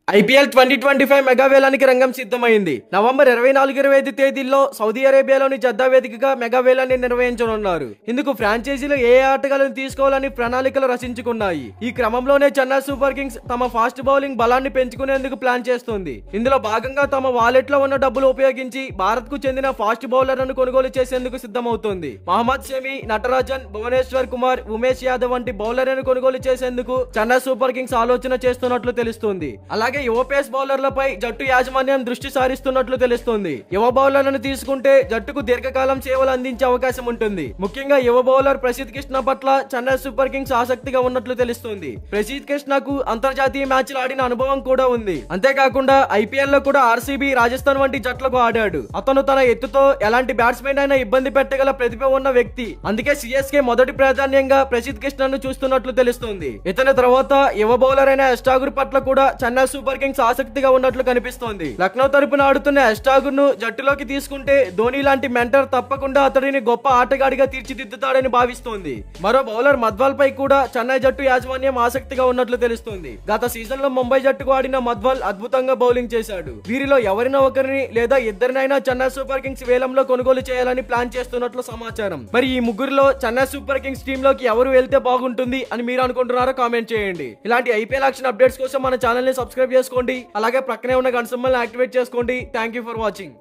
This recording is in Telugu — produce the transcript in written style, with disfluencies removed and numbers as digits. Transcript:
ఐపీఎల్ 2025 మెగా వేలానికి రంగం సిద్ధమైంది. నవంబర్ 24-25 తేదీల్లో సౌదీ అరేబియాలోని జద్దా వేదికగా మెగా వేలాన్ని నిర్వహించనున్నారు. ఇందుకు ఫ్రాంచైజీలు ఏ ఆటగాళ్లను తీసుకోవాలని ప్రణాళికలు రచించుకున్నాయి. ఈ క్రమంలోనే చెన్నై సూపర్ కింగ్స్ తమ ఫాస్ట్ బౌలింగ్ బలాన్ని పెంచుకునేందుకు ప్లాన్ చేస్తుంది. ఇందులో భాగంగా తమ వాలెట్ లో ఉన్న డబ్బులు ఉపయోగించి భారత్ కు చెందిన ఫాస్ట్ బౌలర్లను కొనుగోలు చేసేందుకు సిద్ధమవుతోంది. మహమ్మద్ షమి, నటరాజన్, భువనేశ్వర్ కుమార్, ఉమేష్ యాదవ్ వంటి బౌలర్లను కొనుగోలు చేసేందుకు చెన్నై సూపర్ కింగ్స్ ఆలోచన చేస్తున్నట్లు తెలుస్తుంది. అలాగే యువ పేస్ బౌలర్లపై జట్టు యాజమాన్యం దృష్టి సారిస్తున్నట్లు తెలుస్తుంది. యువ బౌలర్లను తీసుకుంటే జట్టుకు దీర్ఘకాలం సేవలు అందించే అవకాశం ఉంటుంది. ముఖ్యంగా యువ బౌలర్ ప్రసిద్ధ్ కృష్ణ పట్ల చెన్నై సూపర్ కింగ్స్ ఆసక్తిగా ఉన్నట్లు తెలుస్తుంది. ప్రసిద్ధ్ కృష్ణకు అంతర్జాతీయ మ్యాచ్లు ఆడిన అనుభవం కూడా ఉంది. అంతేకాకుండా ఐపీఎల్ లో కూడా ఆర్సీబీ, రాజస్థాన్ వంటి జట్లకు ఆడాడు. అతను తన ఎత్తుతో ఎలాంటి బ్యాట్స్మెన్ అయినా ఇబ్బంది పెట్టగల ప్రతిభ ఉన్న వ్యక్తి. అందుకే సిఎస్కే మొదటి ప్రాధాన్యంగా ప్రసిద్ధ్ కృష్ణను చూస్తున్నట్లు తెలుస్తుంది. ఇతని తర్వాత యువ బౌలర్ అయిన ఎస్టాగర్ పట్ల కూడా చెన్నై సూపర్ కింగ్స్ ఆసక్తిగా ఉన్నట్లు కనిపిస్తోంది. లక్నో తరపున ఆడుతున్న ఎస్టాగర్ ను జట్టులోకి తీసుకుంటే ధోని లాంటి మెంటర్ తప్పకుండా అతడిని గొప్ప ఆటగాడిగా తీర్చిదిద్దుతాడని భావిస్తోంది. మరో బౌలర్ మధ్వాల్ పై కూడా చెన్నై జట్టు యాజమాన్యం ఆసక్తిగా ఉన్నట్లు తెలుస్తుంది. గత సీజన్ లో ముంబై జట్టుకు ఆడిన మధ్వాల్ అద్భుతంగా బౌలింగ్ చేశాడు. వీరిలో ఎవరినో ఒకరిని లేదా ఇద్దరినైనా చెన్నై సూపర్ కింగ్స్ వేలంలో కొనుగోలు చేయాలని ప్లాన్ చేస్తున్నట్లు సమాచారం. మరి ఈ ముగ్గురులో చెన్నై సూపర్ కింగ్స్ టీమ్ లోకి ఎవరు వెళ్తే బాగుంటుంది అని మీరు అనుకుంటున్నారో కామెంట్ చేయండి. ఇలాంటి ఐపీఎల్ యాక్షన్ అప్డేట్స్ కోసం మన ఛానల్ ని సబ్స్క్రైబ్ చేసుకోండి. అలాగే ప్రక్కనే ఉన్న గంట సింబల్ ని యాక్టివేట్ చేసుకోండి. Thank you for watching.